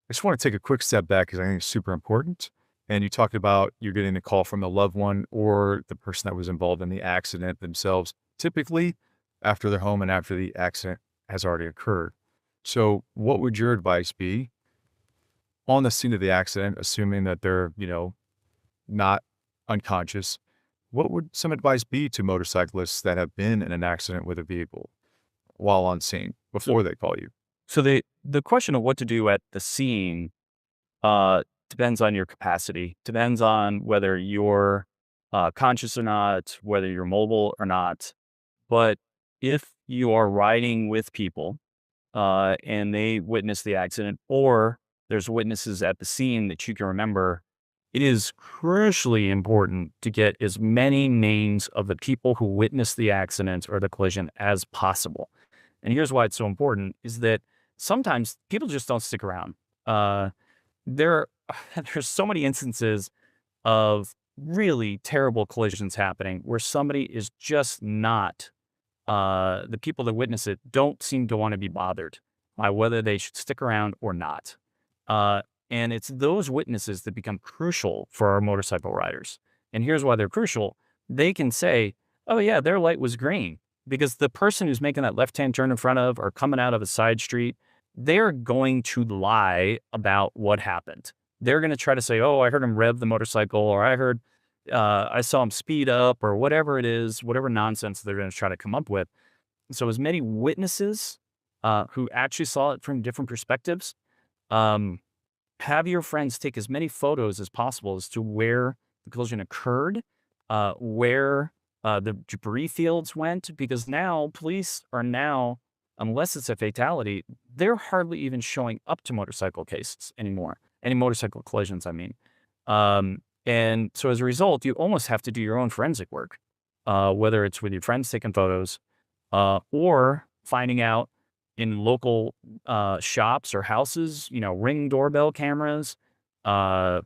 I just want to take a quick step back because I think it's super important. And you talked about you're getting a call from a loved one or the person that was involved in the accident themselves, typically after they're home and after the accident has already occurred. So, what would your advice be on the scene of the accident, assuming that they're, not unconscious? What would some advice be to motorcyclists that have been in an accident with a vehicle while on scene So, before they call you? so the question of what to do at the scene uh, depends on your capacity, depends on whether you're conscious or not, whether you're mobile or not. But if you are riding with people and they witness the accident, or there's witnesses at the scene that you can remember, it is crucially important to get as many names of the people who witnessed the accident or the collision as possible. And here's why it's so important is that sometimes people just don't stick around. Uh, there, there's so many instances of really terrible collisions happening where somebody is just not, the people that witness it don't seem to want to be bothered by whether they should stick around or not. Uh, and it's those witnesses that become crucial for our motorcycle riders. And here's why they're crucial. They can say, oh, yeah, their light was green because the person who's making that left hand turn in front of or coming out of a side street, they're going to lie about what happened. They're going to try to say, oh, I heard him rev the motorcycle, or I saw him speed up, or whatever it is, whatever nonsense they're going to try to come up with. So, as many witnesses who actually saw it from different perspectives, um, have your friends take as many photos as possible as to where the collision occurred, where the debris fields went, because now police are now, unless it's a fatality, they're hardly even showing up to motorcycle cases anymore. Any motorcycle collisions, I mean. And so as a result, you almost have to do your own forensic work, whether it's with your friends taking photos or finding out in local shops or houses, Ring doorbell cameras, uh,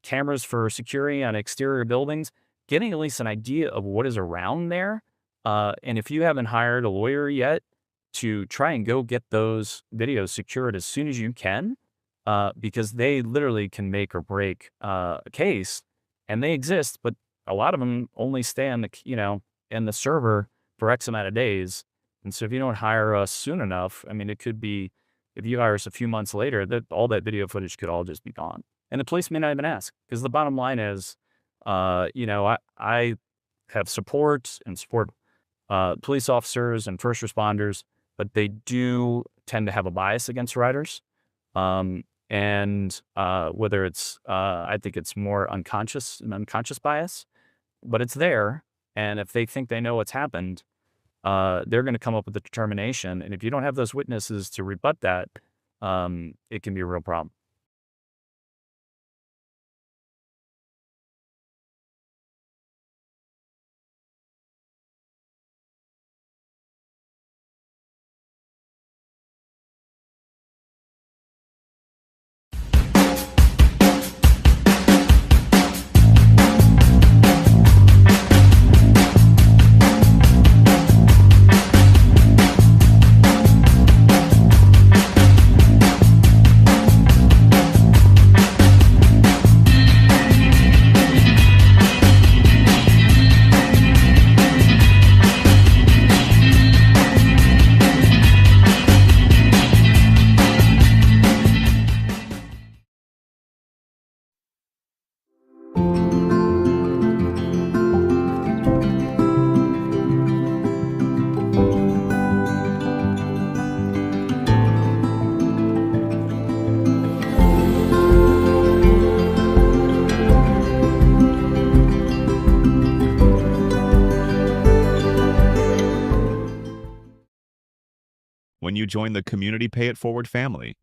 cameras for security on exterior buildings, getting at least an idea of what is around there. And if you haven't hired a lawyer yet, to try and go get those videos secured as soon as you can, because they literally can make or break a case, and they exist, but a lot of them only stay on in the server for X amount of days. And so if you don't hire us soon enough, I mean, it could be if you hire us a few months later, that all that video footage could all just be gone. And the police may not even ask because the bottom line is, I have support police officers and first responders, but they do tend to have a bias against riders. And whether it's, I think it's more an unconscious bias, but it's there. And if they think they know what's happened, they're going to come up with a determination. And if you don't have those witnesses to rebut that, it can be a real problem. When you join the Community Pay It Forward family,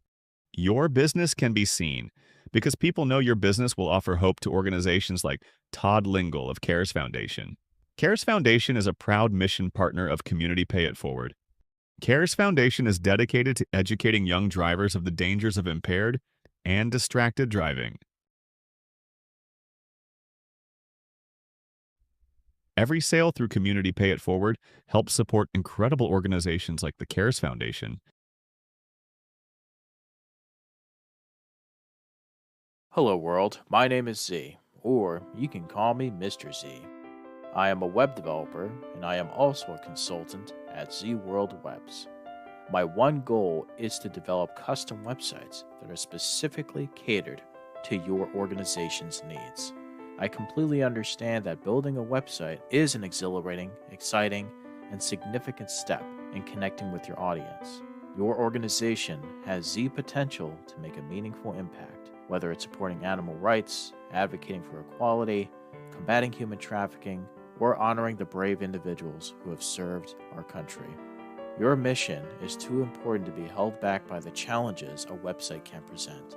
your business can be seen because people know your business will offer hope to organizations like Todd Lingle of CARES Foundation. CARES Foundation is a proud mission partner of Community Pay It Forward. CARES Foundation is dedicated to educating young drivers of the dangers of impaired and distracted driving. Every sale through Community Pay It Forward helps support incredible organizations like the CARES Foundation Hello, world. My name is Z, or you can call me Mr. Z. I am a web developer, and I am also a consultant at Z World Webs. My one goal is to develop custom websites that are specifically catered to your organization's needs. I completely understand that building a website is an exhilarating, exciting, and significant step in connecting with your audience. Your organization has Z potential to make a meaningful impact, whether it's supporting animal rights, advocating for equality, combating human trafficking, or honoring the brave individuals who have served our country. Your mission is too important to be held back by the challenges a website can present.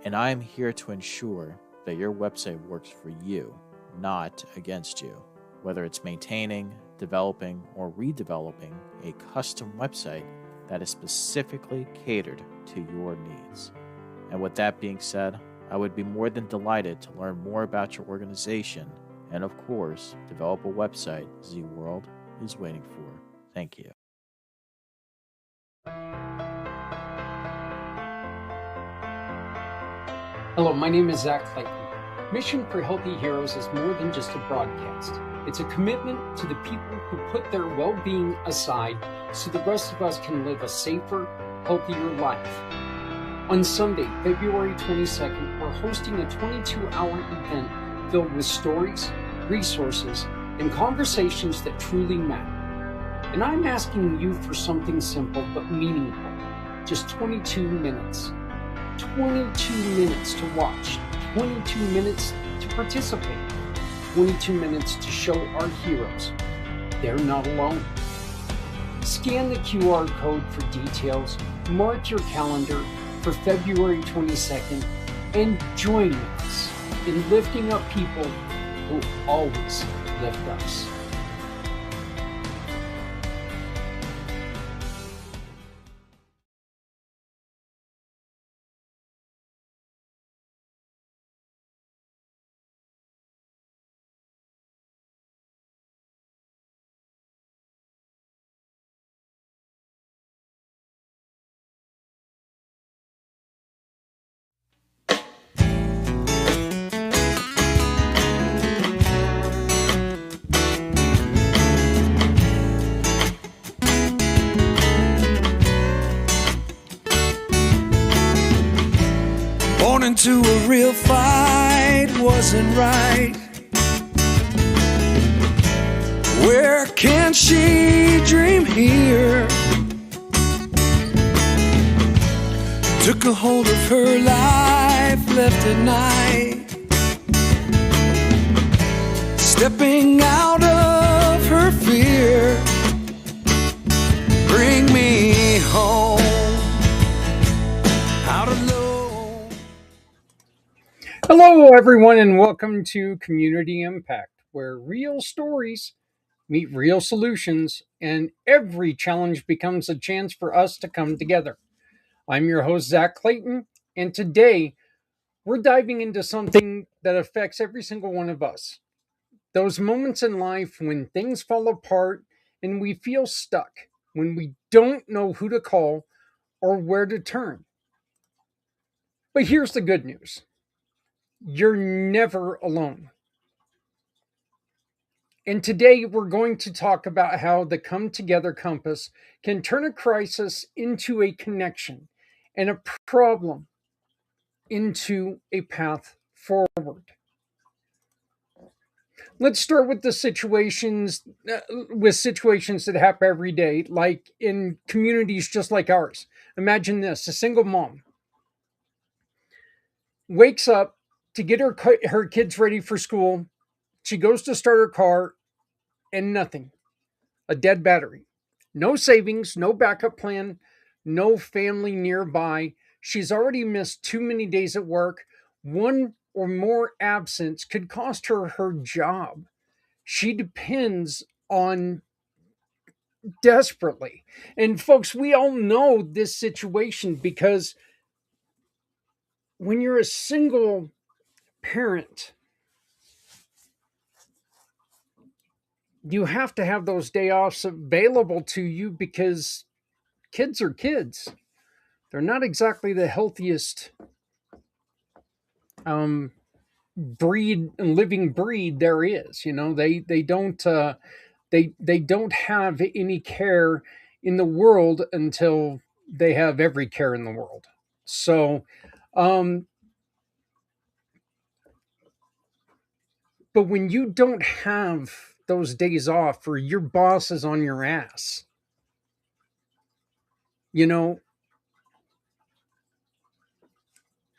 And I am here to ensure that your website works for you, not against you. Whether it's maintaining, developing, or redeveloping a custom website that is specifically catered to your needs. And with that being said, I would be more than delighted to learn more about your organization and, of course, develop a website Z World is waiting for. Thank you. Hello, my name is Zach Clayton. Mission for Healthy Heroes is more than just a broadcast. It's a commitment to the people who put their well-being aside so the rest of us can live a safer, healthier life. On Sunday, February 22nd, we're hosting a 22-hour event filled with stories, resources, and conversations that truly matter. And I'm asking you for something simple but meaningful. Just 22 minutes. 22 minutes to watch, 22 minutes to participate, 22 minutes to show our heroes they're not alone. Scan the QR code for details, mark your calendar for February 22nd, and join us in lifting up people who always lift us. Born into a real fight wasn't right. Where can she dream here? Took a hold of her life, left at night, stepping out of her fear. Bring me home, out alone. Hello, everyone, and welcome to Community Impact, where real stories meet real solutions, and every challenge becomes a chance for us to come together. I'm your host, Zach Clayton, and today we're diving into something that affects every single one of us. Those moments in life when things fall apart and we feel stuck, when we don't know who to call or where to turn. But here's the good news. You're never alone. And today we're going to talk about how the Come Together Compass can turn a crisis into a connection and a problem into a path forward. Let's start with the situations that happen every day, like in communities just like ours. Imagine this: a single mom wakes up to get her kids ready for school. She goes to start her car, and nothing. A dead battery. No savings, no backup plan, no family nearby. She's already missed too many days at work. One or more absence could cost her her job. She depends on desperately. And folks, we all know this situation because when you're a single parent, you have to have those day offs available to you because kids are kids. They're not exactly the healthiest living breed there is. You know, they don't have any care in the world until they have every care in the world. So, um, but when you don't have those days off or your boss is on your ass, you know,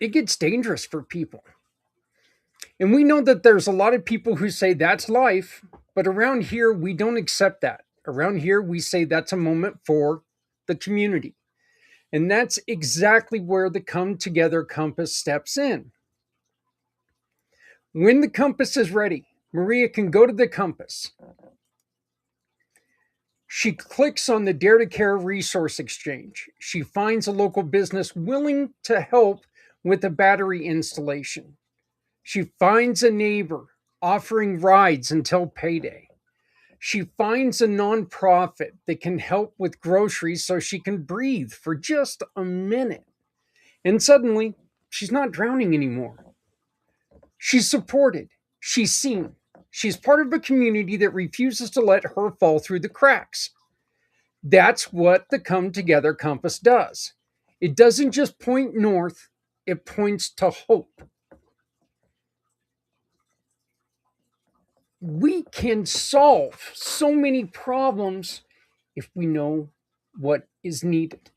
it gets dangerous for people. And we know that there's a lot of people who say that's life, but around here, we don't accept that. Around here, we say that's a moment for the community. And that's exactly where the Come Together Compass steps in. When the compass is ready, Maria can go to the compass. She clicks on the Dare to Care resource exchange. She finds a local business willing to help with a battery installation. She finds a neighbor offering rides until payday. She finds a nonprofit that can help with groceries so she can breathe for just a minute. And suddenly, she's not drowning anymore. She's supported. She's seen. She's part of a community that refuses to let her fall through the cracks. That's what the Come Together Compass does. It doesn't just point north, it points to hope. We can solve so many problems if we know what is needed.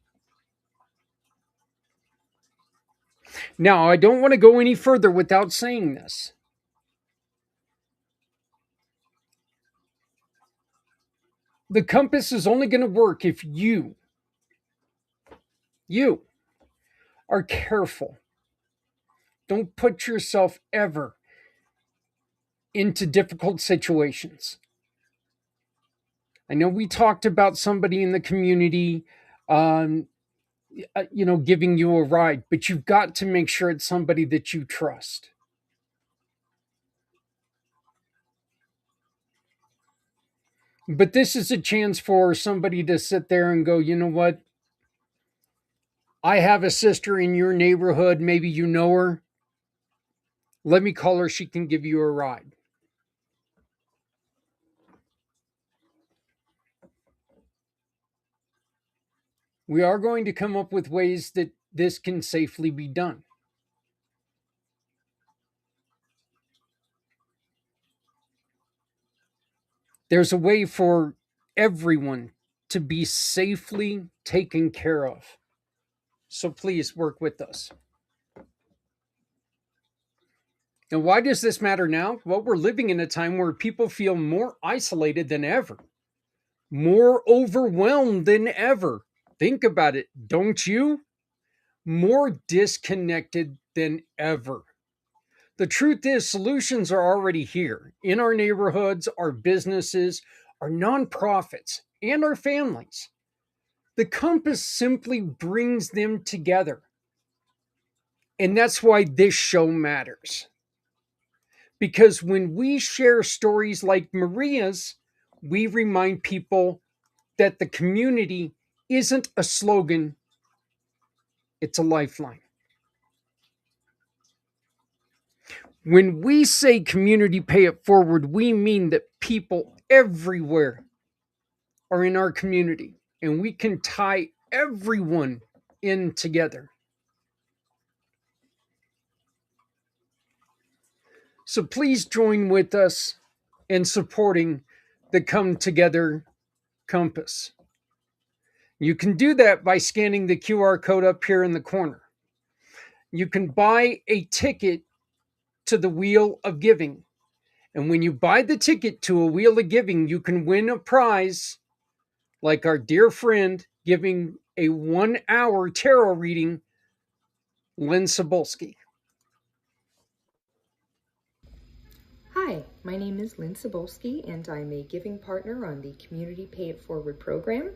Now, I don't want to go any further without saying this. The compass is only going to work if you are careful. Don't put yourself ever into difficult situations. I know we talked about somebody in the community, giving you a ride, but you've got to make sure it's somebody that you trust. But this is a chance for somebody to sit there and go, you know what? I have a sister in your neighborhood. Maybe you know her. Let me call her. She can give you a ride. We are going to come up with ways that this can safely be done. There's a way for everyone to be safely taken care of. So please work with us. And why does this matter now? Well, we're living in a time where people feel more isolated than ever, more overwhelmed than ever. Think about it, don't you? More disconnected than ever. The truth is, solutions are already here in our neighborhoods, our businesses, our nonprofits, and our families. The compass simply brings them together. And that's why this show matters. Because when we share stories like Maria's, we remind people that the community isn't a slogan, it's a lifeline. When we say community pay it forward, we mean that people everywhere are in our community and we can tie everyone in together. So please join with us in supporting the Come Together Compass. You can do that by scanning the QR code up here in the corner. You can buy a ticket to the Wheel of Giving. And when you buy the ticket to a Wheel of Giving, you can win a prize like our dear friend giving a 1-hour tarot reading, Lynn Cebulski. Hi, my name is Lynn Cebulski, and I'm a giving partner on the Community Pay It Forward program.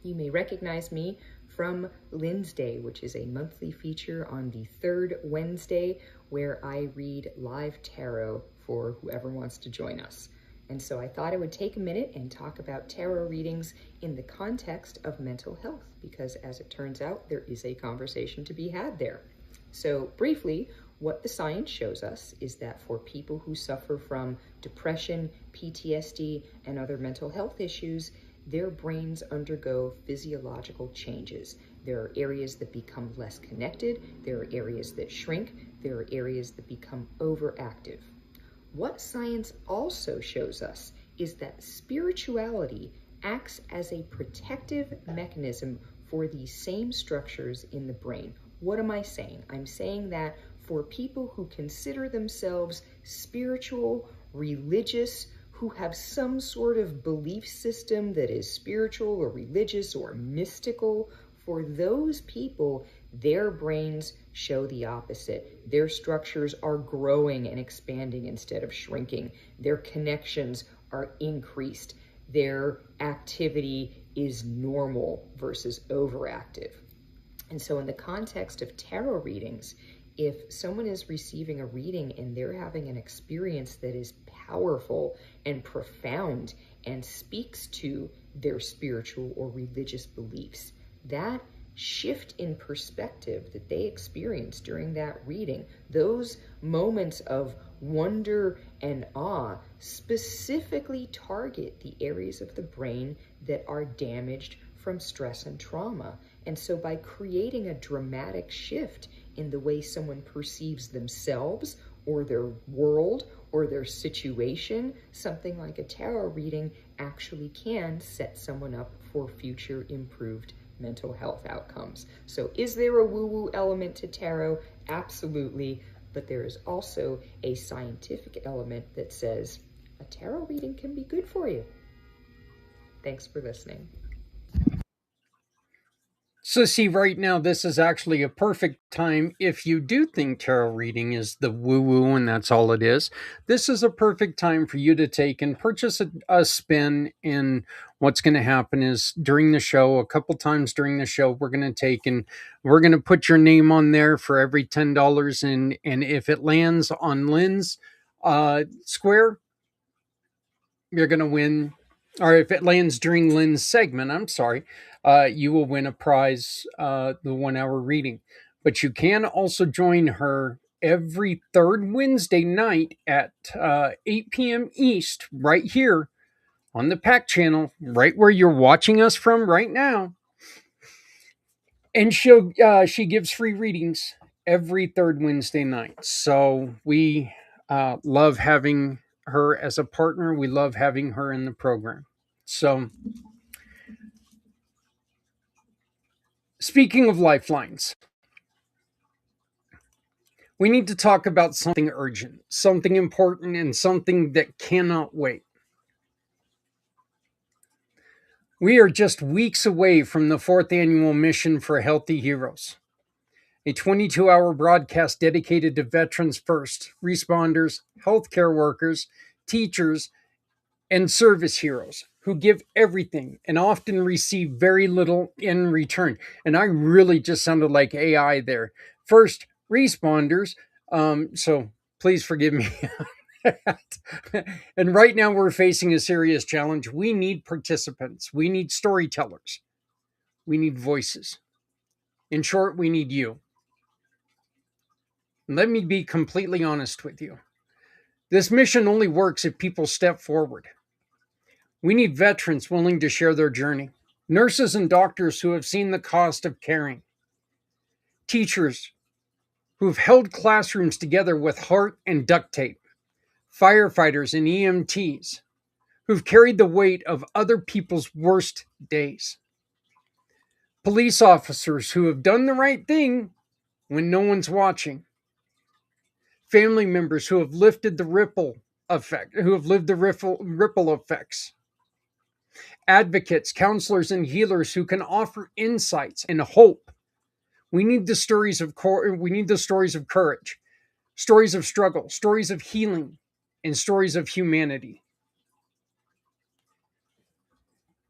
You may recognize me from Lynn's Day, which is a monthly feature on the third Wednesday where I read live tarot for whoever wants to join us. And so I thought I would take a minute and talk about tarot readings in the context of mental health, because as it turns out, there is a conversation to be had there. So briefly, What the science shows us is that for people who suffer from depression, PTSD, and other mental health issues, their brains undergo physiological changes. There are areas that become less connected, there are areas that shrink, there are areas that become overactive. What science also shows us is that spirituality acts as a protective mechanism for these same structures in the brain. What am I saying? I'm saying that for people who consider themselves spiritual, religious, who have some sort of belief system that is spiritual or religious or mystical, for those people, their brains show the opposite. Their structures are growing and expanding instead of shrinking. Their connections are increased. Their activity is normal versus overactive. And so in the context of tarot readings, if someone is receiving a reading and they're having an experience that is powerful and profound and speaks to their spiritual or religious beliefs, that shift in perspective that they experience during that reading, those moments of wonder and awe, specifically target the areas of the brain that are damaged from stress and trauma. And so by creating a dramatic shift in the way someone perceives themselves or their world or their situation, something like a tarot reading actually can set someone up for future improved mental health outcomes. So is there a woo-woo element to tarot? Absolutely. But there is also a scientific element that says a tarot reading can be good for you. Thanks for listening. So see, right now, this is actually a perfect time if you do think tarot reading is the woo-woo and that's all it is. This is a perfect time for you to take and purchase a spin. And what's going to happen is during the show, a couple times during the show, we're going to take and we're going to put your name on there for every $10. And if it lands on Lynn's square, you're going to win. Or if it lands during Lynn's segment, I'm sorry, you will win a prize, the 1 hour reading. But you can also join her every third Wednesday night at 8 p.m. East, right here on the PAC channel, right where you're watching us from right now. And she gives free readings every third Wednesday night. So we love having her as a partner. We love having her in the program. So speaking of lifelines, we need to talk about something urgent, something important, and something that cannot wait. We are just weeks away from the 4th annual Mission for Healthy Heroes, a 22-hour broadcast dedicated to veterans first, responders, healthcare workers, teachers, and service heroes who give everything and often receive very little in return. And I really just sounded like AI there. First, responders. So please forgive me. And right now we're facing a serious challenge. We need participants. We need storytellers. We need voices. In short, we need you. Let me be completely honest with you. This mission only works if people step forward. We need veterans willing to share their journey, nurses and doctors who have seen the cost of caring, teachers who've held classrooms together with heart and duct tape, firefighters and EMTs who've carried the weight of other people's worst days, police officers who have done the right thing when no one's watching, family members who have lifted the ripple effect, who have lived the ripple effects, advocates, counselors, and healers who can offer insights and hope. We need the stories of courage, stories of struggle, stories of healing, and stories of humanity.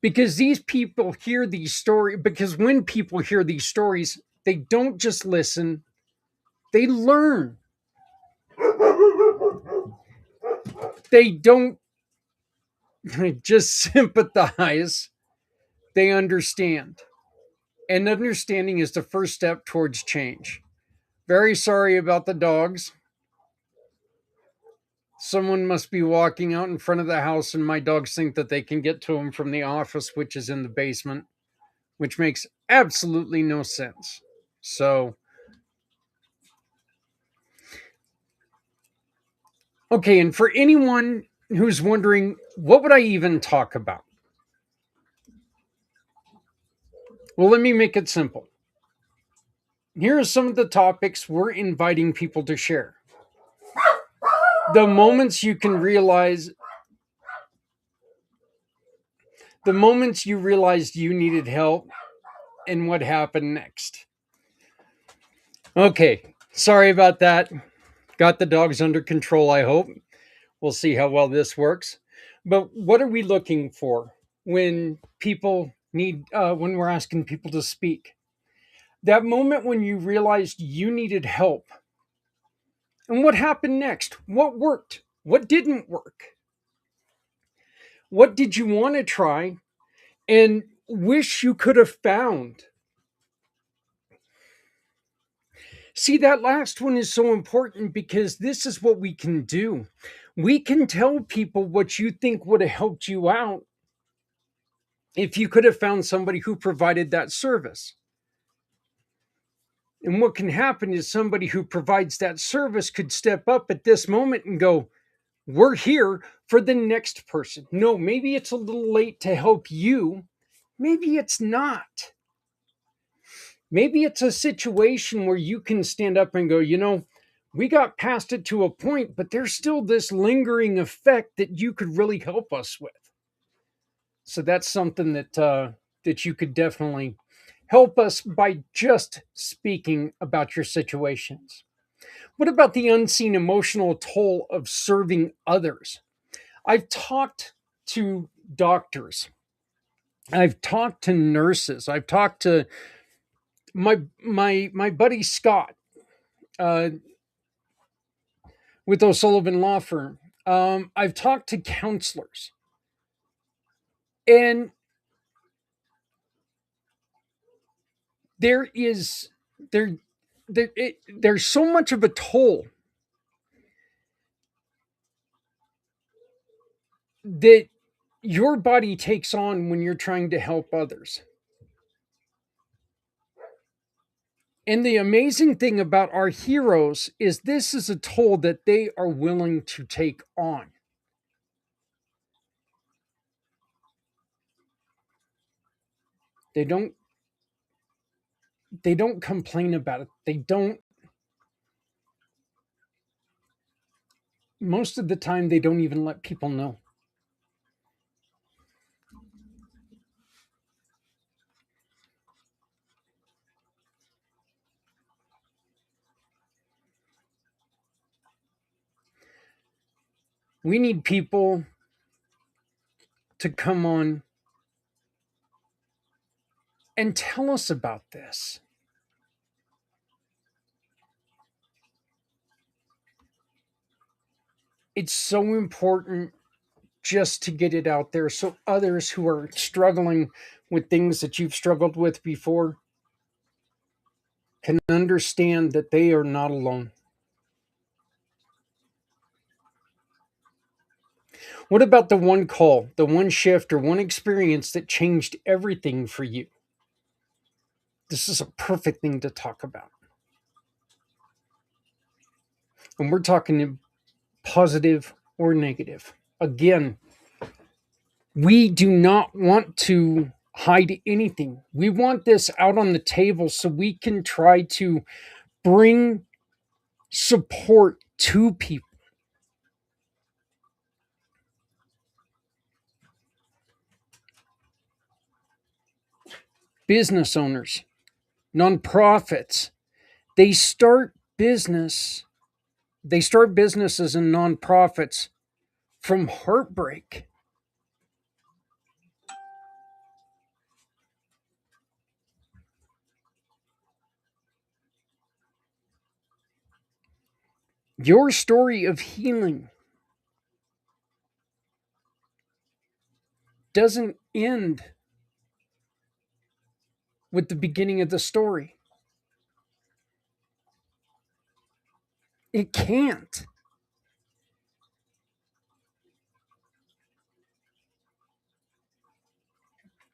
Because these people hear these stories, because when people hear these stories, they don't just listen, they learn. They don't just sympathize, they understand. And understanding is the first step towards change. Very sorry about the dogs. Someone must be walking out in front of the house, and my dogs think that they can get to them from the office, which is in the basement, which makes absolutely no sense. So, okay, and for anyone who's wondering, what would I even talk about? Well, let me make it simple. Here are some of the topics we're inviting people to share. The moments you realized you needed help and what happened next. Okay, sorry about that. Got the dogs under control, I hope. We'll see how well this works. But what are we looking for when when we're asking people to speak? That moment when you realized you needed help. And what happened next? What worked? What didn't work? What did you want to try and wish you could have found? See, that last one is so important because this is what we can do. We can tell people what you think would have helped you out if you could have found somebody who provided that service. And what can happen is somebody who provides that service could step up at this moment and go, we're here for the next person. No, maybe it's a little late to help you. Maybe it's not. Maybe it's a situation where you can stand up and go, we got past it to a point, but there's still this lingering effect that you could really help us with. So that's something that you could definitely help us by just speaking about your situations. What about the unseen emotional toll of serving others? I've talked to doctors. I've talked to nurses. I've talked to my buddy Scott with O'Sullivan Law Firm. I've talked to counselors, and there's so much of a toll that your body takes on when you're trying to help others. And the amazing thing about our heroes is this is a toll that they are willing to take on. They don't complain about it. Most of the time they don't even let people know. We need people to come on and tell us about this. It's so important just to get it out there so others who are struggling with things that you've struggled with before can understand that they are not alone. What about the one call, the one shift, or one experience that changed everything for you? This is a perfect thing to talk about. And we're talking positive or negative. Again, we do not want to hide anything. We want this out on the table so we can try to bring support to people. Business owners, nonprofits, they start businesses and nonprofits from heartbreak. Your story of healing doesn't end with the beginning of the story. It can't.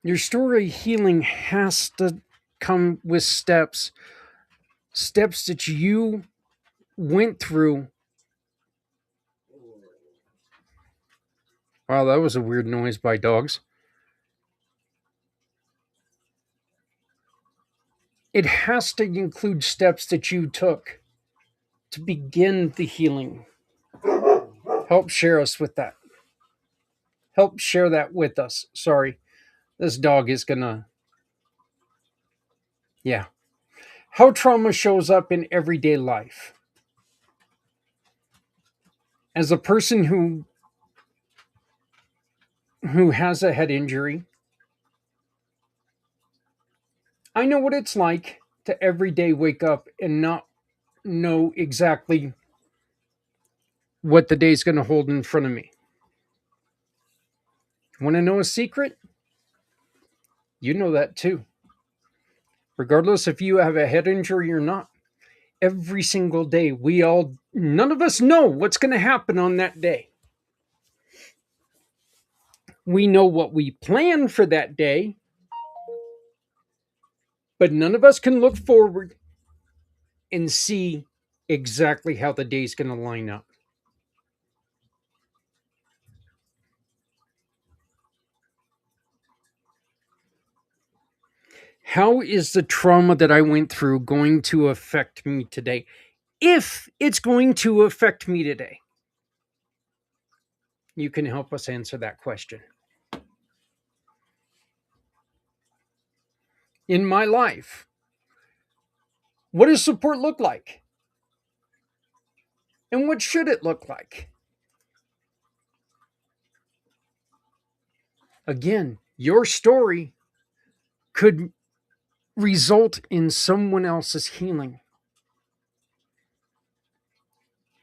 Your story of healing has to come with steps that you went through. Wow, that was a weird noise by dogs. It has to include steps that you took to begin the healing. Help share us with that. Help share that with us. Sorry, this dog is gonna. Yeah. How trauma shows up in everyday life. As a person who has a head injury, I know what it's like to every day wake up and not know exactly what the day's going to hold in front of me. Want to know a secret? You know that too. Regardless if you have a head injury or not, every single day, none of us know what's going to happen on that day. We know what we plan for that day, but none of us can look forward and see exactly how the day's going to line up. How is the trauma that I went through going to affect me today? If it's going to affect me today, you can help us answer that question. In my life, what does support look like? And what should it look like? Again, your story could result in someone else's healing,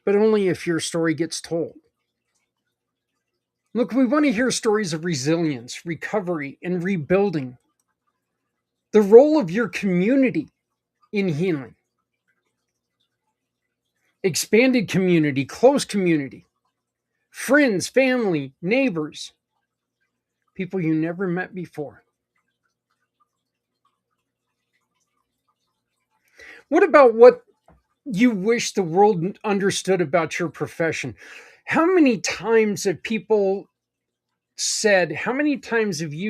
but only if your story gets told. Look, we want to hear stories of resilience, recovery, and rebuilding. The role of your community in healing. Expanded community, close community, friends, family, neighbors, people you never met before. What about what you wish the world understood about your profession? How many times have you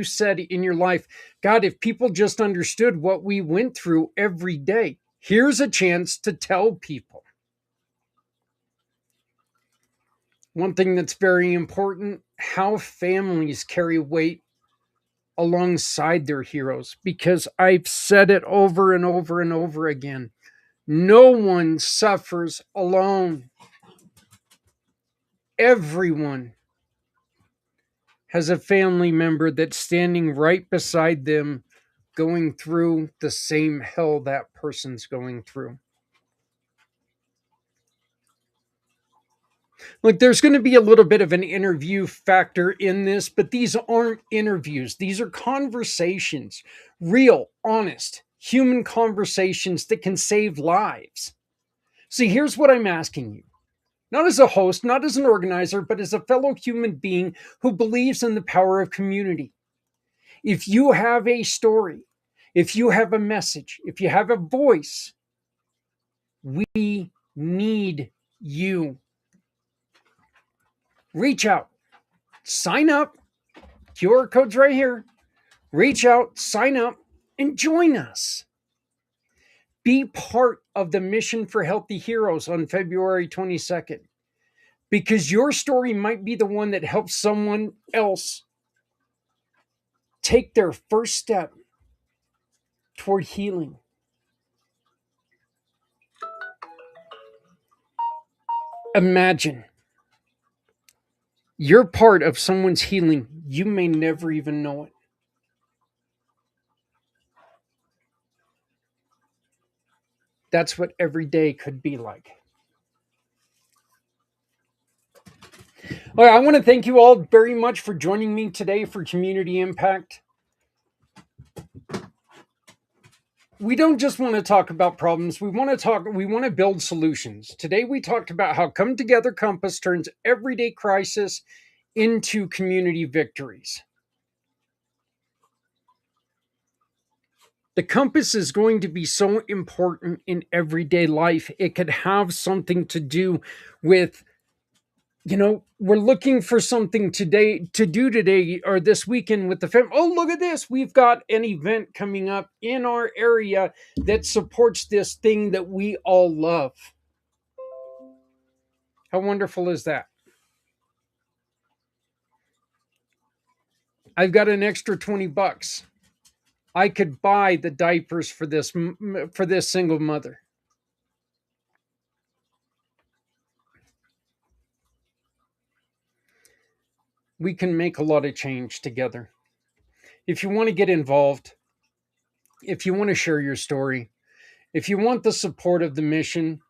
said in your life, God, if people just understood what we went through every day, here's a chance to tell people. One thing that's very important, how families carry weight alongside their heroes, because I've said it over and over and over again. No one suffers alone. Everyone has a family member that's standing right beside them, going through the same hell that person's going through. Look, there's going to be a little bit of an interview factor in this, but these aren't interviews. These are conversations, real, honest, human conversations that can save lives. See, here's what I'm asking you. Not as a host, not as an organizer, but as a fellow human being who believes in the power of community. If you have a story, if you have a message, if you have a voice, we need you. Reach out, sign up, QR code's right here. Reach out, sign up, and join us. Be part of the Mission for Healthy Heroes on February 22nd, because your story might be the one that helps someone else take their first step toward healing. Imagine you're part of someone's healing. You may never even know it. That's what every day could be like. All right, I want to thank you all very much for joining me today for Community Impact. we don't just want to talk about problems. We want to build solutions. Today we talked about how Come Together Compass turns everyday crisis into community victories. The compass is going to be so important in everyday life. It could have something to do with, we're looking for something to do today or this weekend with the family. Oh, look at this. We've got an event coming up in our area that supports this thing that we all love. How wonderful is that? I've got an extra $20. I could buy the diapers for this single mother. We can make a lot of change together. If you want to get involved, if you want to share your story, if you want the support of the mission,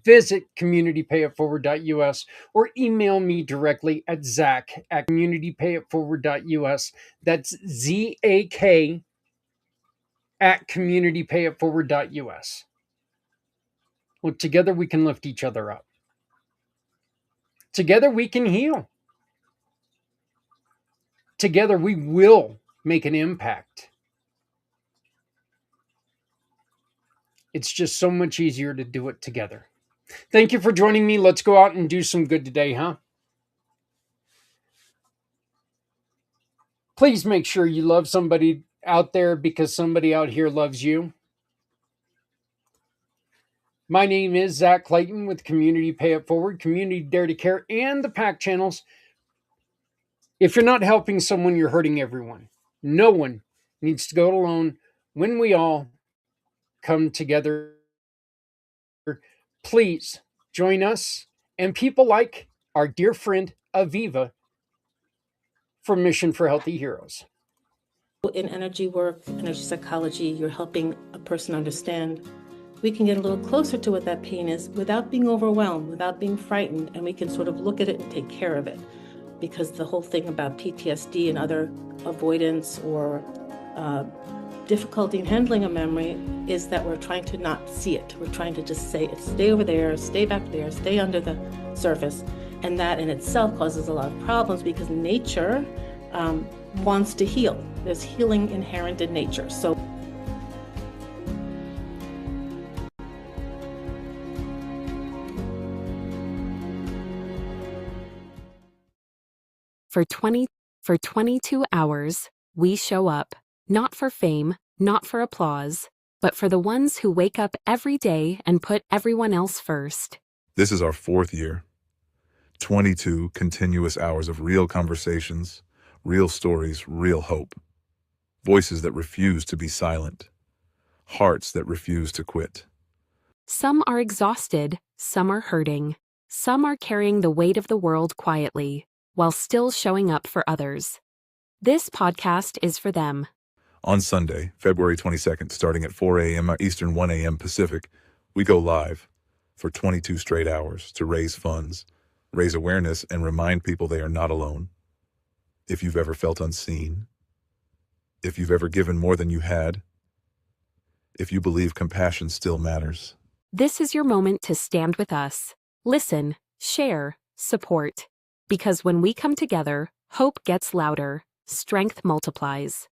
visit communitypayitforward.us or email me directly at zach@communitypayitforward.us. That's ZAK@communitypayitforward.us. Well, together we can lift each other up. Together we can heal. Together we will make an impact. It's just so much easier to do it together. Thank you for joining me. Let's go out and do some good today, huh? Please make sure you love somebody out there because somebody out here loves you. My name is Zach Clayton with Community Pay It Forward, Community Dare to Care, and the PAC channels. If you're not helping someone, you're hurting everyone. No one needs to go it alone when we all come together. Please join us and people like our dear friend Aviva from Mission for Healthy Heroes. In energy work, energy psychology, you're helping a person understand. We can get a little closer to what that pain is without being overwhelmed, without being frightened, and we can sort of look at it and take care of it. Because the whole thing about PTSD and other avoidance or difficulty in handling a memory is that we're trying to not see it. We're trying to just say, stay over there, stay back there, stay under the surface. And that in itself causes a lot of problems because nature wants to heal. There's healing inherent in nature. So For 22 hours, we show up, not for fame, not for applause, but for the ones who wake up every day and put everyone else first. This is our 4th year. 22 continuous hours of real conversations, real stories, real hope. Voices that refuse to be silent. Hearts that refuse to quit. Some are exhausted, some are hurting, some are carrying the weight of the world quietly, while still showing up for others. This podcast is for them. On Sunday, February 22nd, starting at 4 a.m. Eastern, 1 a.m. Pacific, we go live for 22 straight hours to raise funds, raise awareness, and remind people they are not alone. If you've ever felt unseen, if you've ever given more than you had, if you believe compassion still matters. This is your moment to stand with us. Listen, share, support. Because when we come together, hope gets louder, strength multiplies.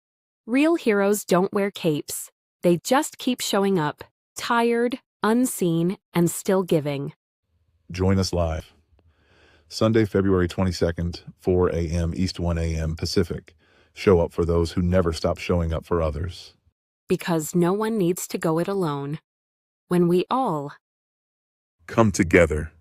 Real heroes don't wear capes. They just keep showing up, tired, unseen, and still giving. Join us live. Sunday, February 22nd, 4 a.m. East, 1 a.m. Pacific. Show up for those who never stop showing up for others. Because no one needs to go it alone. When we all come together.